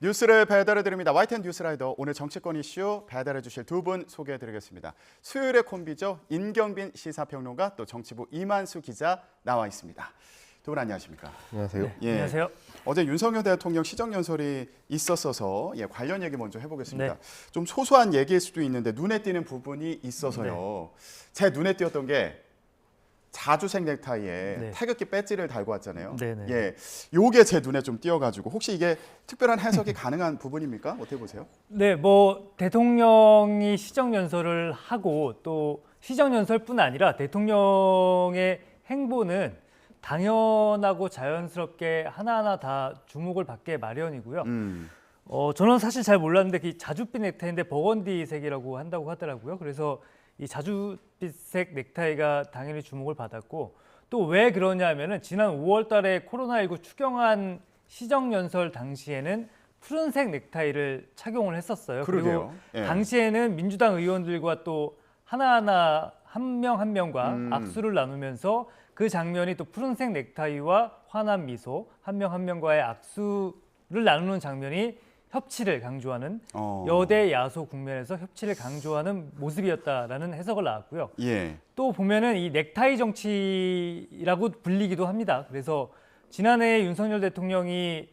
뉴스를 배달해드립니다. YTN 뉴스라이더 오늘 정치권 이슈 배달해주실 두 분 소개해드리겠습니다. 수요일의 콤비죠. 인경빈 시사평론가 또 정치부 이만수 기자 나와 있습니다. 두 분 안녕하십니까? 안녕하세요. 예, 안녕하세요. 어제 윤석열 대통령 시정연설이 있었어서 관련 얘기 먼저 해보겠습니다. 네. 좀 소소한 얘기일 수도 있는데 눈에 띄는 부분이 있어서요. 제 눈에 띄었던 게 자주색 넥타이에 태극기 배지를 달고 왔잖아요. 네네. 예, 요게 제 눈에 좀 띄어가지고 혹시 이게 특별한 해석이 가능한 부분입니까? 어떻게 보세요? 네, 뭐 대통령이 시정연설을 하고 또 시정연설뿐 아니라 대통령의 행보는 당연하고 자연스럽게 하나하나 다 주목을 받게 마련이고요. 저는 사실 잘 몰랐는데 그 자줏빛 넥타이인데 버건디색이라고 한다고 하더라고요. 그래서 이 자줏빛색 넥타이가 당연히 주목을 받았고 또 왜 그러냐면은 지난 5월 달에 코로나19 추경안 시정연설 당시에는 푸른색 넥타이를 착용을 했었어요. 그러게요. 그리고 예. 당시에는 민주당 의원들과 또 하나하나 한 명 한 명과 악수를 나누면서 그 장면이 또 푸른색 넥타이와 환한 미소, 한 명 한 명과의 악수를 나누는 장면이 협치를 강조하는 여대 야소 국면에서 협치를 강조하는 모습이었다라는 해석을 나왔고요. 예. 또 보면은 이 넥타이 정치라고 불리기도 합니다. 그래서 지난해 윤석열 대통령이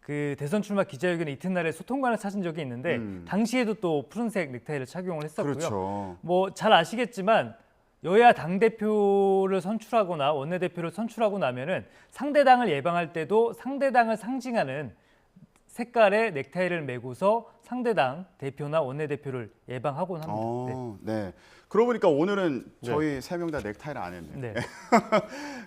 그 대선 출마 기자회견 이튿날에 소통관을 찾은 적이 있는데 당시에도 또 푸른색 넥타이를 착용을 했었고요. 그렇죠. 뭐 잘 아시겠지만 여야 당 대표를 선출하거나 원내대표를 선출하고 나면은 상대당을 예방할 때도 상대당을 상징하는 색깔의 넥타이를 메고서 상대당 대표나 원내대표를 예방하곤 합니다. 네. 그러고 보니까 오늘은 저희 세 명 다 넥타이를 안 했네요. 네.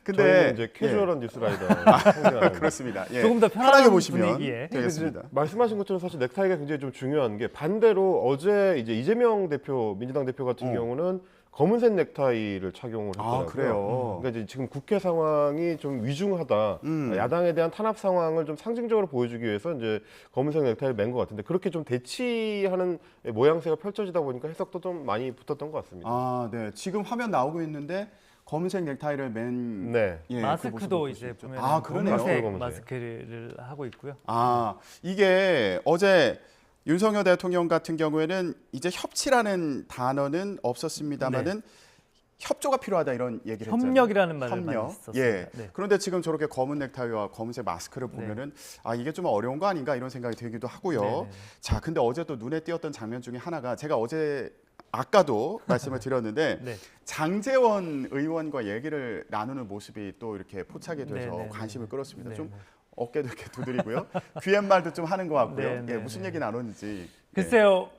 근데 저희는 이제 캐주얼한 뉴스라이더. 그렇습니다. 예. 조금 더 편하게 편하게 보시면 분위기에. 되겠습니다. 말씀하신 것처럼 사실 넥타이가 굉장히 좀 중요한 게 반대로 어제 이제 이재명 대표, 민주당 대표 같은 경우는 검은색 넥타이를 착용을 했더라고요. 아, 그래요? 그러니까 이제 지금 국회 상황이 좀 위중하다. 야당에 대한 탄압 상황을 좀 상징적으로 보여주기 위해서 이제 검은색 넥타이를 맨 것 같은데 그렇게 좀 대치하는 모양새가 펼쳐지다 보니까 해석도 좀 많이 붙었던 것 같습니다. 아, 네. 지금 화면 나오고 있는데 검은색 넥타이를 맨 네. 예, 그 마스크도 모습을 볼 이제 수 있죠. 보면 아, 그러네요. 검은색 마스크를 하고 있고요. 아, 이게 어제 윤석열 대통령 같은 경우에는 이제 협치라는 단어는 없었습니다만은 협조가 필요하다 이런 얘기를 했잖아요. 협력이라는 말을 많이 썼습니다. 예. 네. 그런데 지금 저렇게 검은 넥타이와 검은색 마스크를 보면은 아, 이게 좀 어려운 거 아닌가 이런 생각이 들기도 하고요. 네네. 자, 근데 어제 또 눈에 띄었던 장면 중에 하나가 제가 어제 아까도 말씀을 드렸는데 네. 장제원 의원과 얘기를 나누는 모습이 또 이렇게 포착이 돼서 네네네. 관심을 끌었습니다. 좀 네네. 어깨도 이렇게 두드리고요. 귀옛말도 좀 하는 것 같고요. 네네네. 예, 무슨 얘기 나눴는지. 글쎄요,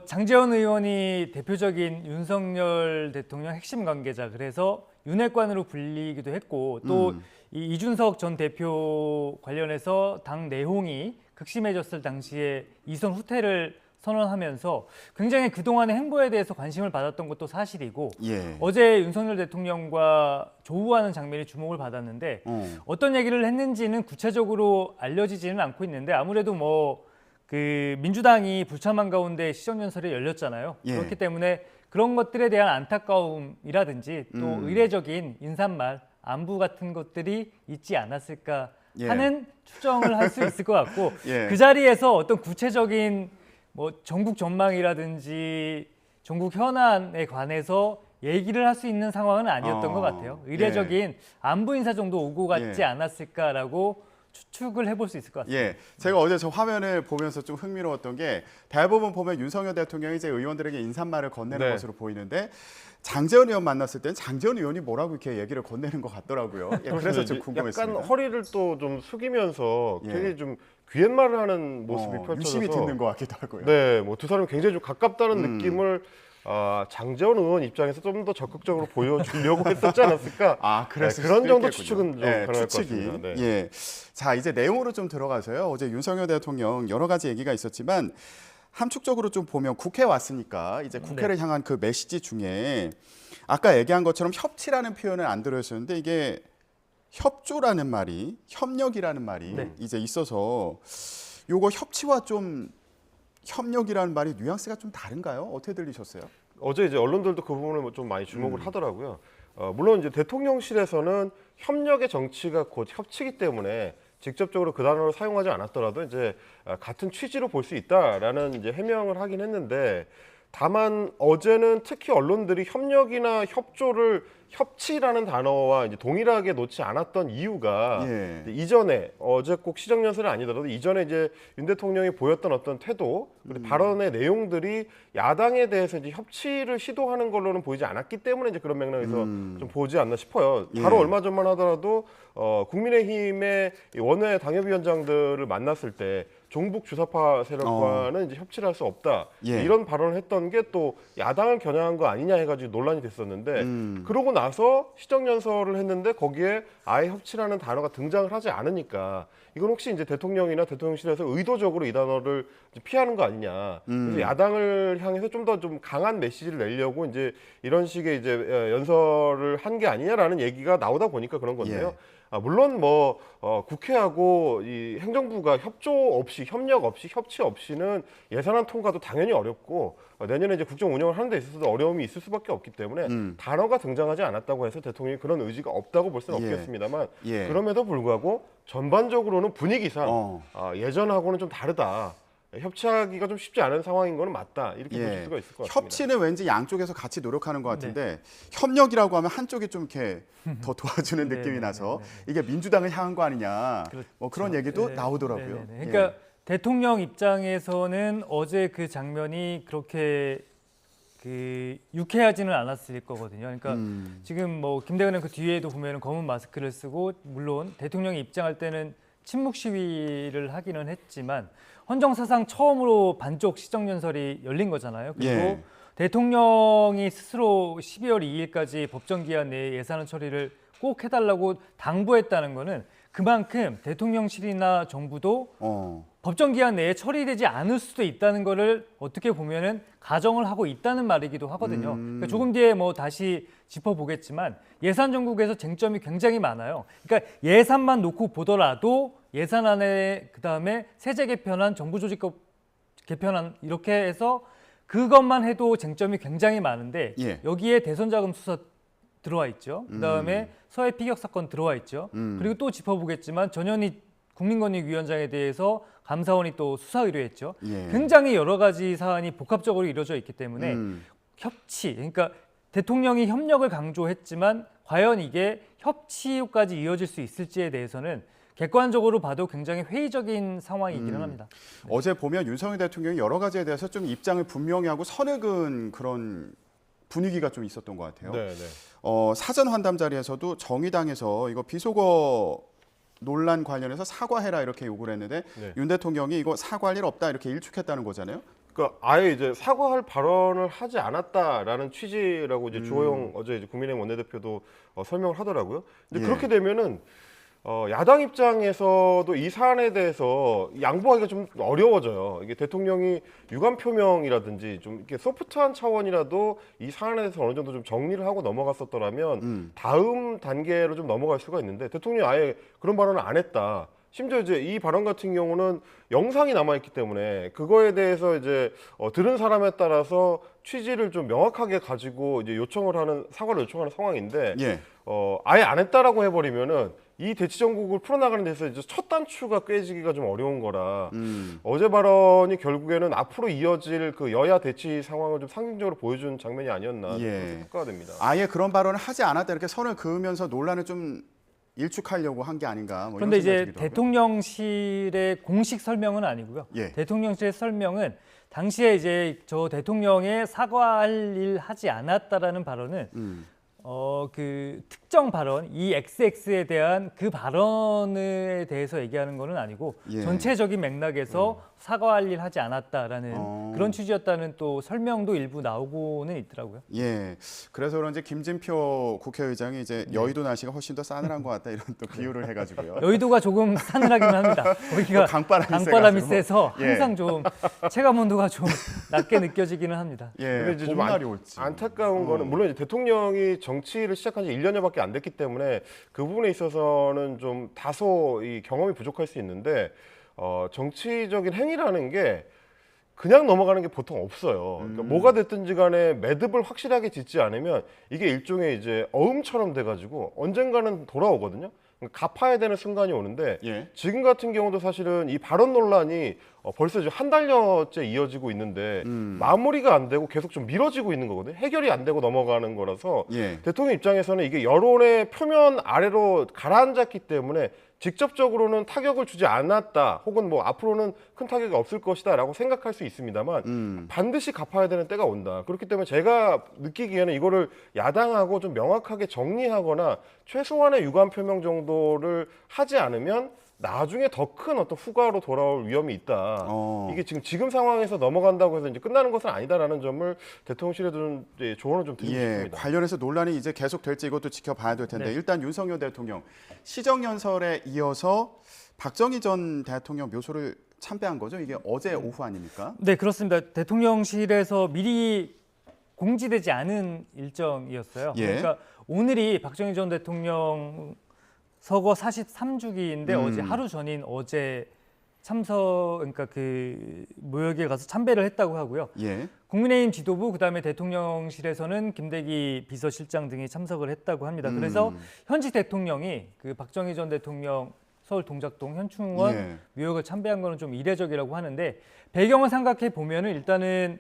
장제원 의원이 대표적인 윤석열 대통령 핵심 관계자, 그래서 윤핵관으로 불리기도 했고 또 이 이준석 전 대표 관련해서 당 내홍이 극심해졌을 당시에 이선 후퇴를 선언하면서 굉장히 그동안의 행보에 대해서 관심을 받았던 것도 사실이고 예. 어제 윤석열 대통령과 조우하는 장면이 주목을 받았는데 어떤 얘기를 했는지는 구체적으로 알려지지는 않고 있는데 아무래도 뭐 그 민주당이 불참한 가운데 시정연설이 열렸잖아요. 예. 그렇기 때문에 그런 것들에 대한 안타까움이라든지 또 의례적인 인사말, 안부 같은 것들이 있지 않았을까 하는 추정을 할 수 있을 것 같고 예. 그 자리에서 어떤 구체적인 뭐 전국 전망이라든지 전국 현안에 관해서 얘기를 할 수 있는 상황은 아니었던 것 같아요. 의례적인 안부 인사 정도 오고 갔지 않았을까라고 추측을 해볼 수 있을 것 같습니다. 예, 제가 어제 저 화면을 보면서 좀 흥미로웠던 게 대부분 보면 윤석열 대통령이 이제 의원들에게 인사말을 건네는 네. 것으로 보이는데 장제원 의원 만났을 때는 장제원 의원이 뭐라고 이렇게 얘기를 건네는 것 같더라고요. 예, 그래서 좀 궁금했습니다. 약간 허리를 또 좀 숙이면서 예. 굉장히 좀 귀옛말을 하는 모습이 펼쳐져서 유심히 듣는 것 같기도 하고요. 네, 뭐 두 사람이 굉장히 좀 가깝다는 느낌을 장제원 의원 입장에서 좀 더 적극적으로 보여주려고 했었지 않았을까? 아, 그래서 그런 정도 추측은 좀 가능할 것 추측이. 같습니다. 네. 예. 자, 이제 내용으로 좀 들어가서요. 어제 윤석열 대통령 여러 가지 얘기가 있었지만 함축적으로 좀 보면 국회 왔으니까 이제 국회를 향한 그 메시지 중에 아까 얘기한 것처럼 협치라는 표현을 안 들어있었는데 이게 협조라는 말이 협력이라는 말이 이제 있어서 요거 협치와 좀 협력이라는 말이 뉘앙스가 좀 다른가요? 어떻게 들리셨어요? 어제 이제 언론들도 그 부분을 좀 많이 주목을 하더라고요. 물론 이제 대통령실에서는 협력의 정치가 곧 협치기 때문에 직접적으로 그 단어를 사용하지 않았더라도 이제 같은 취지로 볼 수 있다라는 이제 해명을 하긴 했는데, 다만 어제는 특히 언론들이 협력이나 협조를 협치라는 단어와 이제 동일하게 놓지 않았던 이유가 예. 이제 이전에 어제 꼭 시정연설이 아니더라도 이전에 이제 윤 대통령이 보였던 어떤 태도, 그리고 발언의 내용들이 야당에 대해서 이제 협치를 시도하는 걸로는 보이지 않았기 때문에 이제 그런 맥락에서 좀 보지 않나 싶어요. 바로 예. 얼마 전만 하더라도 국민의힘의 이 원외 당협위원장들을 만났을 때 종북 주사파 세력과는 이제 협치를 할 수 없다, 예. 이런 발언을 했던 게 또 야당을 겨냥한 거 아니냐 해가지고 논란이 됐었는데, 그러고 나서 시정연설을 했는데 거기에 아예 협치라는 단어가 등장을 하지 않으니까 이건 혹시 이제 대통령이나 대통령실에서 의도적으로 이 단어를 이제 피하는 거 아니냐, 그래서 야당을 향해서 좀 더 좀 강한 메시지를 내려고 이제 이런 식의 이제 연설을 한 게 아니냐라는 얘기가 나오다 보니까 그런 건데요. 물론 뭐 국회하고 이 행정부가 협조 없이, 협력 없이, 협치 없이는 예산안 통과도 당연히 어렵고 내년에 이제 국정 운영을 하는 데 있어서도 어려움이 있을 수밖에 없기 때문에 단어가 등장하지 않았다고 해서 대통령이 그런 의지가 없다고 볼 수는 예. 없겠습니다만, 예. 그럼에도 불구하고 전반적으로는 분위기상 예전하고는 좀 다르다, 협치하기가 좀 쉽지 않은 상황인 거는 맞다, 이렇게 보실 수가 있을 것 같습니다. 협치는 왠지 양쪽에서 같이 노력하는 것 같은데 협력이라고 하면 한쪽이 좀 이렇게 더 도와주는 네, 느낌이 네, 나서 네, 이게 민주당을 향한 거 아니냐, 뭐 그런 얘기도 네, 나오더라고요. 네, 네, 네. 그러니까 예. 대통령 입장에서는 어제 그 장면이 그렇게 그 유쾌하지는 않았을 거거든요. 그러니까 지금 뭐 김대근은 그 뒤에도 보면은 검은 마스크를 쓰고, 물론 대통령이 입장할 때는 침묵 시위를 하기는 했지만 헌정사상 처음으로 반쪽 시정연설이 열린 거잖아요. 그리고 예. 대통령이 스스로 12월 2일까지 법정 기한 내에 예산안 처리를 꼭 해달라고 당부했다는 거는 그만큼 대통령실이나 정부도 법정 기한 내에 처리되지 않을 수도 있다는 거를 어떻게 보면은 가정을 하고 있다는 말이기도 하거든요. 그러니까 조금 뒤에 뭐 다시 짚어보겠지만 예산 정국에서 쟁점이 굉장히 많아요. 그러니까 예산만 놓고 보더라도 예산안에 그다음에 세제 개편안, 정부조직법 개편안 이렇게 해서 그것만 해도 쟁점이 굉장히 많은데 예. 여기에 대선자금 수사 들어와 있죠. 그다음에 서해 피격 사건 들어와 있죠. 그리고 또 짚어보겠지만 전현희 국민권익위원장에 대해서 감사원이 또 수사 의뢰했죠. 예. 굉장히 여러 가지 사안이 복합적으로 이루어져 있기 때문에 협치, 그러니까 대통령이 협력을 강조했지만 과연 이게 협치까지 이어질 수 있을지에 대해서는 객관적으로 봐도 굉장히 회의적인 상황이기는 합니다. 어제 보면 윤석열 대통령이 여러 가지에 대해서 좀 입장을 분명히 하고 선을 그은 그런 분위기가 좀 있었던 것 같아요. 네, 네. 사전 환담 자리에서도 정의당에서 이거 비속어 논란 관련해서 사과해라 이렇게 요구를 했는데 네. 윤 대통령이 이거 사과할 일 없다 이렇게 일축했다는 거잖아요. 그러니까 아예 이제 사과할 발언을 하지 않았다라는 취지라고 이제 주호영 어제 이제 국민의힘 원내대표도 설명을 하더라고요. 근데 예. 그렇게 되면은 야당 입장에서도 이 사안에 대해서 양보하기가 좀 어려워져요. 이게 대통령이 유감 표명이라든지 좀 이렇게 소프트한 차원이라도 이 사안에 대해서 어느 정도 좀 정리를 하고 넘어갔었더라면 다음 단계로 좀 넘어갈 수가 있는데 대통령이 아예 그런 발언을 안 했다. 심지어 이제 이 발언 같은 경우는 영상이 남아있기 때문에 그거에 대해서 이제 들은 사람에 따라서 취지를 좀 명확하게 가지고 이제 사과를 요청하는 상황인데 예. 아예 안 했다라고 해버리면은 이 대치 정국을 풀어나가는 데서 이제 첫 단추가 꿰지기가 좀 어려운 거라 어제 발언이 결국에는 앞으로 이어질 그 여야 대치 상황을 좀 상징적으로 보여준 장면이 아니었나 예. 평가가 됩니다. 아예 그런 발언을 하지 않았다 이렇게 선을 그으면서 논란을 좀 일축하려고 한 게 아닌가. 뭐 그런데 이런 생각이 이제 들더라고요. 대통령실의 공식 설명은 아니고요. 예. 대통령실의 설명은 당시에 이제 저 대통령의 사과할 일 하지 않았다라는 발언은 그 특정 발언, 이 XX에 대한 그 발언에 대해서 얘기하는 거는 아니고 예. 전체적인 맥락에서 사과할 일 하지 않았다라는 그런 취지였다는 또 설명도 일부 나오고는 있더라고요. 예. 그래서 그런지 김진표 국회의장이 이제 네. 여의도 날씨가 훨씬 더 싸늘한 것 같다 이런 또 비유를 해가지고요. 여의도가 조금 싸늘하긴 합니다. 거기가 강바람이 강바람이 세가지고. 세서 예. 항상 좀 체감 온도가 좀 낮게 느껴지기는 합니다. 예. 근데 이제 좀 봄날이 올지. 안타까운 거는 물론 이제 대통령이 정치를 시작한 지 1년여밖에 안 됐기 때문에 그 부분에 있어서는 좀 다소 이 경험이 부족할 수 있는데 정치적인 행위라는 게 그냥 넘어가는 게 보통 없어요. 그러니까 뭐가 됐든지 간에 매듭을 확실하게 짓지 않으면 이게 일종의 이제 어음처럼 돼가지고 언젠가는 돌아오거든요. 갚아야 되는 순간이 오는데 예. 지금 같은 경우도 사실은 이 발언 논란이 벌써 지금 한 달여째 이어지고 있는데 마무리가 안 되고 계속 좀 미뤄지고 있는 거거든요. 해결이 안 되고 넘어가는 거라서 예. 대통령 입장에서는 이게 여론의 표면 아래로 가라앉았기 때문에 직접적으로는 타격을 주지 않았다 혹은 뭐 앞으로는 큰 타격이 없을 것이다 라고 생각할 수 있습니다만 반드시 갚아야 되는 때가 온다. 그렇기 때문에 제가 느끼기에는 이거를 야당하고 좀 명확하게 정리하거나 최소한의 유감 표명 정도를 하지 않으면 나중에 더 큰 어떤 후과로 돌아올 위험이 있다. 이게 지금 상황에서 넘어간다고 해서 이제 끝나는 것은 아니다라는 점을 대통령실에도 좀 조언을 좀 드리고 예, 싶습니다. 관련해서 논란이 이제 계속 될지 이것도 지켜봐야 될 텐데 네. 일단 윤석열 대통령 시정연설에 이어서 박정희 전 대통령 묘소를 참배한 거죠. 이게 어제 오후 아닙니까? 네, 그렇습니다. 대통령실에서 미리 공지되지 않은 일정이었어요. 예. 그러니까 오늘이 박정희 전 대통령 서거 43주기인데 어제 하루 전인 어제 그러니까 그 묘역에 가서 참배를 했다고 하고요. 예. 국민의힘 지도부 그다음에 대통령실에서는 김대기 비서실장 등이 참석을 했다고 합니다. 그래서 현직 대통령이 그 박정희 전 대통령 서울 동작동 현충원 예. 묘역을 참배한 거는 좀 이례적이라고 하는데 배경을 생각해 보면은 일단은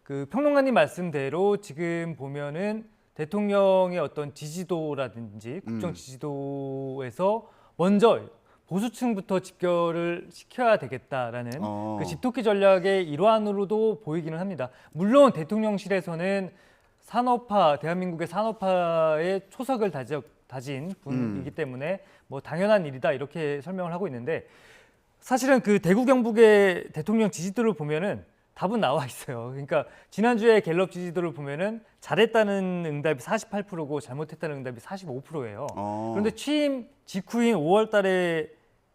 그 평론가님 말씀대로 지금 보면은 대통령의 어떤 지지도라든지 국정 지지도에서 먼저 보수층부터 집결을 시켜야 되겠다라는 그 집토끼 전략의 일환으로도 보이기는 합니다. 물론 대통령실에서는 산업화, 대한민국의 산업화의 초석을 다진 분이기 때문에 뭐 당연한 일이다 이렇게 설명을 하고 있는데 사실은 그 대구 경북의 대통령 지지도를 보면은 답은 나와 있어요. 그러니까 지난주에 갤럽 지지도를 보면은 잘했다는 응답이 48%고 잘못했다는 응답이 45%예요. 그런데 취임 직후인 5월 달에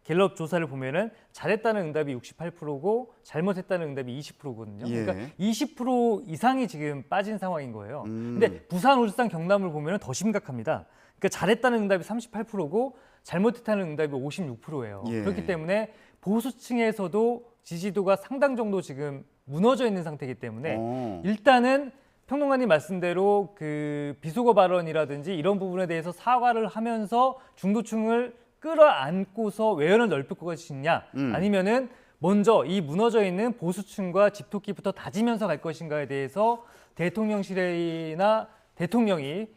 갤럽 조사를 보면은 잘했다는 응답이 68%고 잘못했다는 응답이 20%거든요. 예. 그러니까 20% 이상이 지금 빠진 상황인 거예요. 근데 부산, 울산, 경남을 보면은 더 심각합니다. 그러니까 잘했다는 응답이 38%고 잘못했다는 응답이 56%예요. 예. 그렇기 때문에 보수층에서도 지지도가 상당 정도 지금 무너져 있는 상태이기 때문에 일단은 평론가님 말씀대로 그 비속어 발언이라든지 이런 부분에 대해서 사과를 하면서 중도층을 끌어안고서 외연을 넓힐 것이냐 아니면은 먼저 이 무너져 있는 보수층과 집토끼부터 다지면서 갈 것인가에 대해서 대통령실이나 대통령이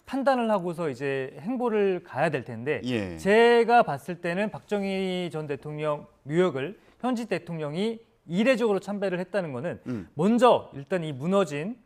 판단을 하고서 이제 행보를 가야 될 텐데 예. 제가 봤을 때는 박정희 전 대통령 묘역을 현직 대통령이 이례적으로 참배를 했다는 거는 먼저 일단 이 무너진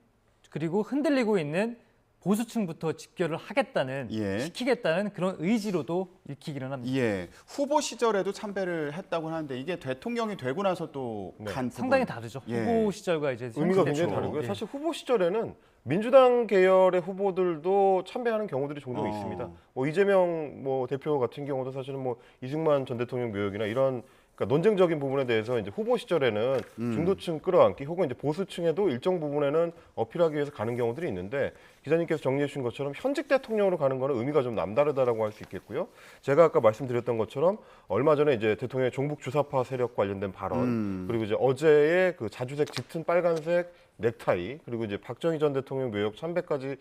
그리고 흔들리고 있는 보수층부터 집결을 하겠다는 예. 시키겠다는 그런 의지로도 읽히기는 합니다. 예. 후보 시절에도 참배를 했다고 하는데 이게 대통령이 되고 나서 또 간 상당히 다르죠. 예. 후보 시절과 이제 의미가 현직 굉장히 대통령. 다르고요. 예. 사실 후보 시절에는 민주당 계열의 후보들도 참배하는 경우들이 종종 있습니다. 뭐 이재명 뭐 대표 같은 경우도 사실은 뭐 이승만 전 대통령 묘역이나 이런 그러니까 논쟁적인 부분에 대해서 이제 후보 시절에는 중도층 끌어안기 혹은 이제 보수층에도 일정 부분에는 어필하기 위해서 가는 경우들이 있는데 기자님께서 정리해 주신 것처럼 현직 대통령으로 가는 거는 의미가 좀 남다르다라고 할 수 있겠고요. 제가 아까 말씀드렸던 것처럼 얼마 전에 이제 대통령의 종북 주사파 세력 관련된 발언 그리고 이제 어제의 그 자주색 짙은 빨간색 넥타이 그리고 이제 박정희 전 대통령 묘역 참배까지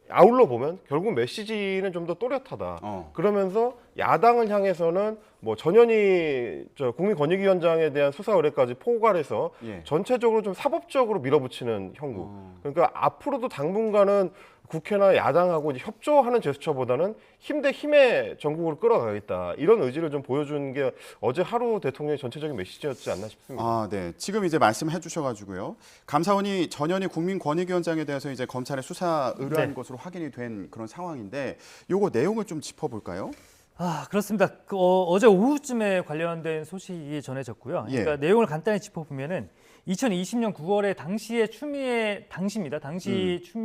아울러 보면 결국 메시지는 좀 더 또렷하다. 그러면서 야당을 향해서는 뭐 전현희 국민권익위원장에 대한 수사 의뢰까지 포괄해서 예. 전체적으로 좀 사법적으로 밀어붙이는 형국. 그러니까 앞으로도 당분간은 국회나 야당하고 이제 협조하는 제스처보다는 힘 대 힘의 전국으로 끌어가겠다. 이런 의지를 좀 보여준 게 어제 하루 대통령의 전체적인 메시지였지 않나 싶습니다. 아, 네. 지금 이제 말씀해 주셔가지고요. 감사원이 전현희 국민권익위원장에 대해서 이제 검찰에 수사 의뢰한 네. 것으로 확인이 된 그런 상황인데 요거 내용을 좀 짚어볼까요? 아, 그렇습니다. 어제 오후쯤에 관련된 소식이 전해졌고요. 그러니까 예. 내용을 간단히 짚어보면은 2020년 9월에 당시 추미애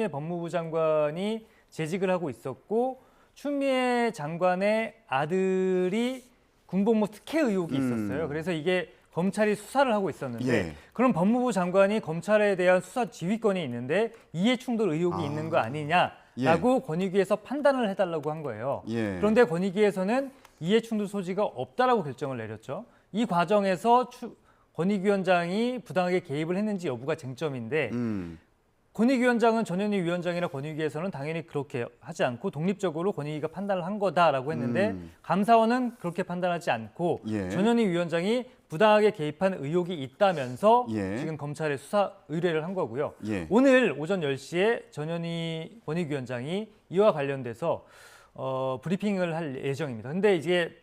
법무부 장관이 재직을 하고 있었고 추미애 장관의 아들이 군복무 특혜 의혹이 있었어요. 그래서 이게 검찰이 수사를 하고 있었는데 예. 그럼 법무부 장관이 검찰에 대한 수사 지휘권이 있는데 이해 충돌 의혹이 있는 거 아니냐라고 권익위에서 판단을 해달라고 한 거예요. 예. 그런데 권익위에서는 이해 충돌 소지가 없다라고 결정을 내렸죠. 이 과정에서 권익위원장이 부당하게 개입을 했는지 여부가 쟁점인데 권익위원장은 전현희 위원장이나 권익위에서는 당연히 그렇게 하지 않고 독립적으로 권익위가 판단을 한 거다라고 했는데 감사원은 그렇게 판단하지 않고 예. 전현희 위원장이 부당하게 개입한 의혹이 있다면서 예. 지금 검찰에 수사 의뢰를 한 거고요. 예. 오늘 오전 10시에 전현희 권익위원장이 이와 관련돼서 브리핑을 할 예정입니다. 근데 이제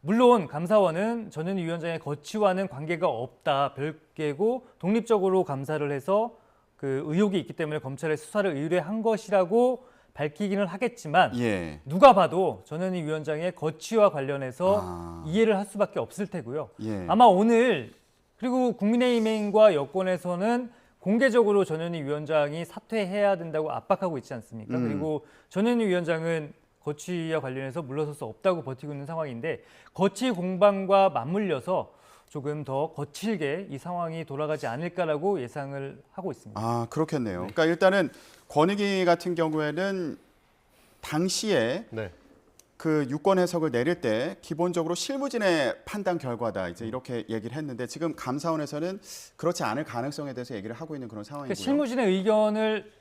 물론 감사원은 전현희 위원장의 거취와는 관계가 없다, 별개고 독립적으로 감사를 해서 그 의혹이 있기 때문에 검찰에 수사를 의뢰한 것이라고 밝히기는 하겠지만 예. 누가 봐도 전현희 위원장의 거취와 관련해서 이해를 할 수밖에 없을 테고요. 예. 아마 오늘 그리고 국민의힘과 여권에서는 공개적으로 전현희 위원장이 사퇴해야 된다고 압박하고 있지 않습니까? 그리고 전현희 위원장은 거취와 관련해서 물러설 수 없다고 버티고 있는 상황인데 거취 공방과 맞물려서 조금 더 거칠게 이 상황이 돌아가지 않을까라고 예상을 하고 있습니다. 아, 그렇겠네요. 그러니까 일단은 권익위 같은 경우에는 당시에 네. 그 유권 해석을 내릴 때 기본적으로 실무진의 판단 결과다 이제 이렇게 얘기를 했는데 지금 감사원에서는 그렇지 않을 가능성에 대해서 얘기를 하고 있는 그런 상황이고요. 그러니까 실무진의 의견을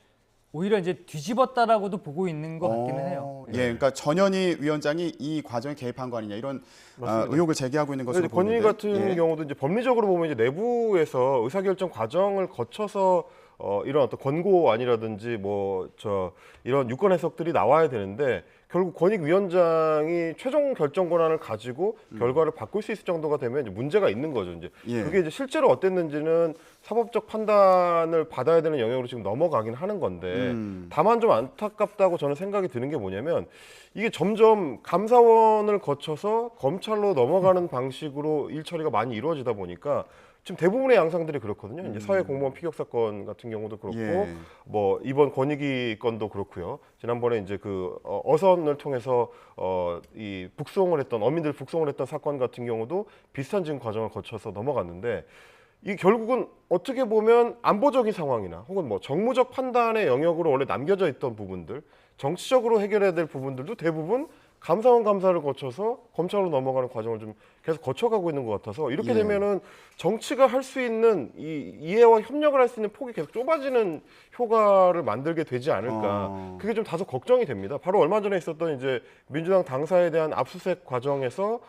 오히려 이제 뒤집었다라고도 보고 있는 것 같기는 해요. 예, 그러니까 전현희 위원장이 이 과정에 개입한 거 아니냐 이런 의혹을 제기하고 있는 것으로 이제 권익위 보이는데. 같은 예. 경우도 이제 법리적으로 보면 이제 내부에서 의사결정 과정을 거쳐서 이런 어떤 권고안이라든지 뭐 이런 유권 해석들이 나와야 되는데 결국 권익위원장이 최종 결정 권한을 가지고 결과를 바꿀 수 있을 정도가 되면 이제 문제가 있는 거죠. 이제 예. 그게 이제 실제로 어땠는지는 사법적 판단을 받아야 되는 영역으로 지금 넘어가긴 하는 건데 다만 좀 안타깝다고 저는 생각이 드는 게 뭐냐면 이게 점점 감사원을 거쳐서 검찰로 넘어가는 방식으로 일 처리가 많이 이루어지다 보니까 지금 대부분의 양상들이 그렇거든요. 이제 사회 공무원 피격 사건 같은 경우도 그렇고, 예. 뭐 이번 권익위 건도 그렇고요. 지난번에 이제 그 어선을 통해서 이 북송을 했던 어민들 북송을 했던 사건 같은 경우도 비슷한 지금 과정을 거쳐서 넘어갔는데 이 결국은 어떻게 보면 안보적인 상황이나 혹은 뭐 정무적 판단의 영역으로 원래 남겨져 있던 부분들, 정치적으로 해결해야 될 부분들도 대부분 감사원 감사를 거쳐서 검찰로 넘어가는 과정을 좀 계속 거쳐가고 있는 것 같아서 이렇게 예. 되면은 정치가 할 수 있는 이 이해와 협력을 할 수 있는 폭이 계속 좁아지는 효과를 만들게 되지 않을까. 그게 좀 다소 걱정이 됩니다. 바로 얼마 전에 있었던 이제 민주당 당사에 대한 압수수색 과정에서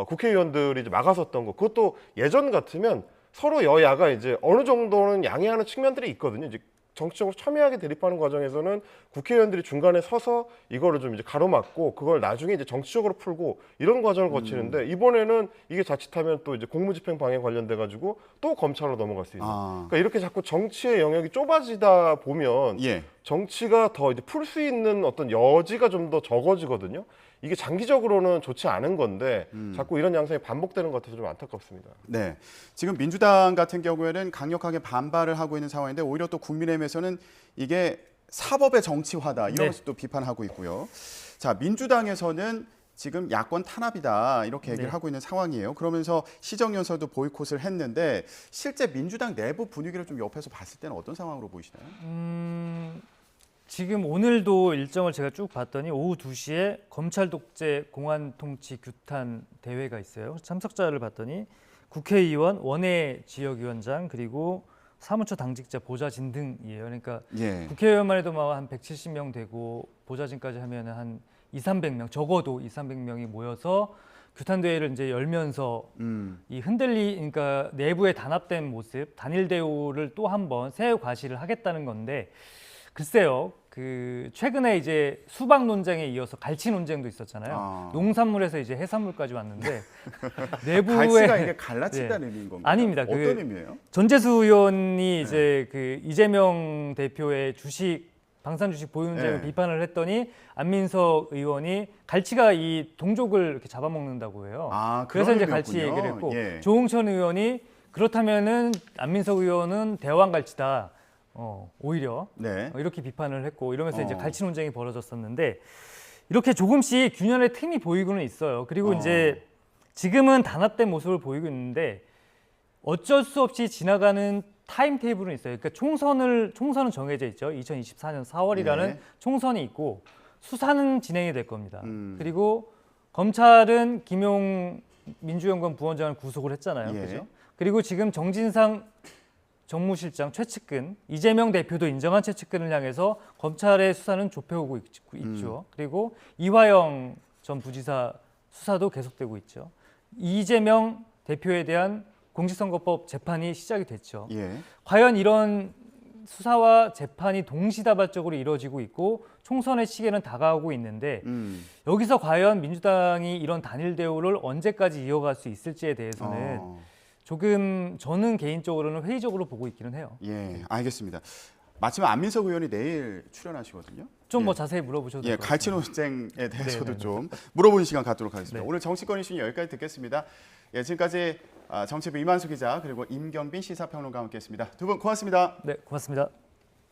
국회의원들이 이제 막아섰던 거. 그것도 예전 같으면 서로 여야가 이제 어느 정도는 양해하는 측면들이 있거든요. 이제 정치적으로 첨예하게 대립하는 과정에서는 국회의원들이 중간에 서서 이거를 좀 이제 가로막고 그걸 나중에 이제 정치적으로 풀고 이런 과정을 거치는데 이번에는 이게 자칫하면 또 이제 공무집행 방해 관련돼 가지고 또 검찰로 넘어갈 수 있는. 그러니까 이렇게 자꾸 정치의 영역이 좁아지다 보면 예. 정치가 더 이제 풀 수 있는 어떤 여지가 좀 더 적어지거든요. 이게 장기적으로는 좋지 않은 건데 자꾸 이런 양상이 반복되는 것 같아서 좀 안타깝습니다. 네, 지금 민주당 같은 경우에는 강력하게 반발을 하고 있는 상황인데 오히려 또 국민의힘에서는 이게 사법의 정치화다 이러면서 네. 또 비판하고 있고요. 자, 민주당에서는 지금 야권 탄압이다 이렇게 얘기를 네. 하고 있는 상황이에요. 그러면서 시정연설도 보이콧을 했는데 실제 민주당 내부 분위기를 좀 옆에서 봤을 때는 어떤 상황으로 보이시나요? 지금 오늘도 일정을 제가 쭉 봤더니 오후 2시에 검찰 독재 공안 통치 규탄 대회가 있어요. 참석자를 봤더니 국회의원, 원외 지역위원장 그리고 사무처 당직자, 보좌진 등이에요. 그러니까 예. 국회의원만 해도 막 한 170명 되고 보좌진까지 하면 한 200~300명, 적어도 200~300명이 모여서 규탄 대회를 이제 열면서 이 그러니까 내부에 단합된 모습, 단일 대우를 또 한 번 새 과시를 하겠다는 건데 글쎄요. 그 최근에 이제 수박 논쟁에 이어서 갈치 논쟁도 있었잖아요. 농산물에서 이제 해산물까지 왔는데 내부에 갈치가 이게 갈라친다는 의미인 건가요? 아닙니다. 어떤 의미예요? 전재수 의원이 이제 그 이재명 대표의 방산 주식 보유 논쟁을 네. 비판을 했더니 안민석 의원이 갈치가 이 동족을 이렇게 잡아먹는다고 해요. 그래서 이제 갈치 얘기를 했고 예. 조홍천 의원이 그렇다면은 안민석 의원은 대왕갈치다. 오히려 네. 이렇게 비판을 했고 이러면서 이제 갈치 논쟁이 벌어졌었는데 이렇게 조금씩 균열의 틈이 보이고는 있어요. 그리고 이제 지금은 단합된 모습을 보이고 있는데 어쩔 수 없이 지나가는 타임 테이블은 있어요. 그러니까 총선은 정해져 있죠. 2024년 4월이라는 네. 총선이 있고 수사는 진행이 될 겁니다. 그리고 검찰은 김용 민주연구원 부원장을 구속을 했잖아요. 예. 그죠? 그리고 지금 정진상 정무실장 최측근, 이재명 대표도 인정한 최측근을 향해서 검찰의 수사는 좁혀오고 있죠. 그리고 이화영 전 부지사 수사도 계속되고 있죠. 이재명 대표에 대한 공직선거법 재판이 시작이 됐죠. 예. 과연 이런 수사와 재판이 동시다발적으로 이루어지고 있고 총선의 시기는 다가오고 있는데 여기서 과연 민주당이 이런 단일 대우를 언제까지 이어갈 수 있을지에 대해서는 조금 저는 개인적으로는 회의적으로 보고 있기는 해요. 예, 알겠습니다. 마침 안민석 의원이 내일 출연하시거든요. 좀 뭐 예. 자세히 물어보셔도 예, 될것 같아요. 갈치 논쟁에 대해서도 네네네. 좀 물어보는 시간 갖도록 하겠습니다. 네. 오늘 정치권 이슈 여기까지 듣겠습니다. 예, 지금까지 정치부 이만수 기자 그리고 임경빈 시사평론가와 함께했습니다. 두 분 고맙습니다. 네, 고맙습니다.